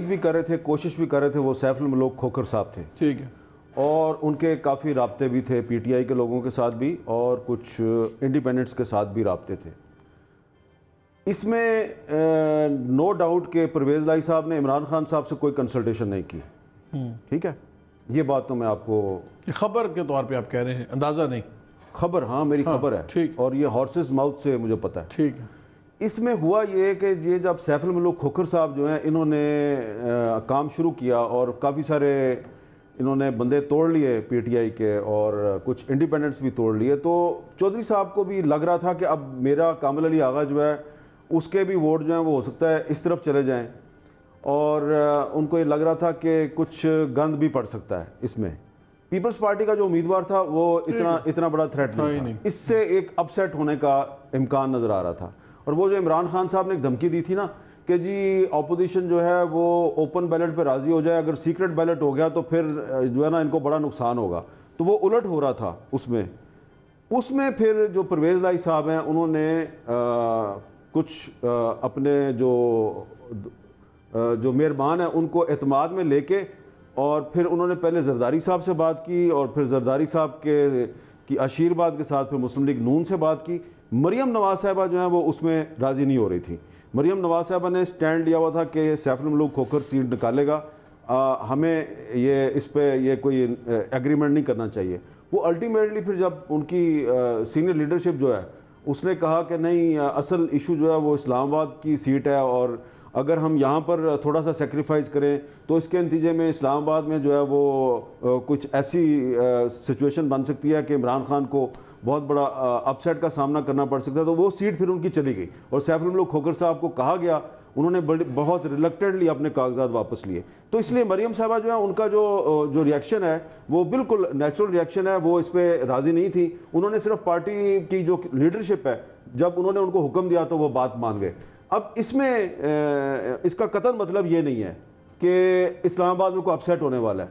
भी कर रहे थे, कोशिश भी कर रहे थे, वो सैफुल मलूक खोखर साहब थे। ठीक है। और उनके काफ़ी राब्ते भी थे पीटीआई के लोगों के साथ भी, और कुछ इंडिपेंडेंट्स के साथ भी राब्ते थे। इसमें नो डाउट कि परवेज़ लाई साहब ने इमरान खान साहब से कोई कंसल्टेशन नहीं की। ठीक है, ये बात तो मैं आपको खबर के तौर पे आप कह रहे हैं, अंदाज़ा नहीं। खबर, हाँ मेरी खबर है। ठीक। और ये हॉर्सेस माउथ से मुझे पता है। ठीक है। इसमें हुआ ये कि ये जब सैफुल मलूक खोखर साहब जो हैं, इन्होंने काम शुरू किया और काफ़ी सारे इन्होंने बंदे तोड़ लिए पीटीआई के, और कुछ इंडिपेंडेंट्स भी तोड़ लिए, तो चौधरी साहब को भी लग रहा था कि अब मेरा कामिल अली आगा जो है उसके भी वोट जो हैं वो हो सकता है इस तरफ चले जाएं, और उनको ये लग रहा था कि कुछ गंद भी पड़ सकता है इसमें। पीपल्स पार्टी का जो उम्मीदवार था वो इतना बड़ा थ्रेट नहीं था। इससे एक अपसेट होने का इम्कान नज़र आ रहा था। और वो जो इमरान खान साहब ने एक धमकी दी थी ना कि जी अपोजिशन जो है वो ओपन बैलेट पर राज़ी हो जाए, अगर सीक्रेट बैलेट हो गया तो फिर जो है ना इनको बड़ा नुकसान होगा, तो वो उलट हो रहा था उसमें फिर जो परवेज़ लाई साहब हैं उन्होंने कुछ अपने जो मेहरबान हैं उनको एतमाद में लेके, और फिर उन्होंने पहले जरदारी साहब से बात की, और फिर जरदारी साहब की आशीर्वाद के साथ फिर मुस्लिम लीग नून से बात की। मरियम नवाज साहबा जो है वो उसमें राज़ी नहीं हो रही थी। मरियम नवाज साहबा ने स्टैंड लिया हुआ था कि सैफुल मलूक खोखर सीट निकालेगा, हमें ये इस पे ये कोई एग्रीमेंट नहीं करना चाहिए। वो अल्टीमेटली फिर जब उनकी सीनियर लीडरशिप जो है उसने कहा कि नहीं, असल इशू जो है वो इस्लामाबाद की सीट है, और अगर हम यहाँ पर थोड़ा सा सेक्रीफाइस करें तो इसके नतीजे में इस्लामाबाद में जो है वो कुछ ऐसी सिचुएशन बन सकती है कि इमरान खान को बहुत बड़ा अपसेट का सामना करना पड़ सकता है, तो वो सीट फिर उनकी चली गई। और सैफुल मलूक खोखर साहब को कहा गया, उन्होंने बहुत रिलक्टेंटली अपने कागजात वापस लिए। तो इसलिए मरियम साहबा जो है उनका जो रिएक्शन है वो बिल्कुल नेचुरल रिएक्शन है, वो इस पर राज़ी नहीं थी। उन्होंने सिर्फ पार्टी की जो लीडरशिप है, जब उन्होंने उनको हुक्म दिया तो वो बात मान गए। अब इसमें इसका कतई मतलब ये नहीं है कि इस्लामाबाद में कोई अपसेट होने वाला है।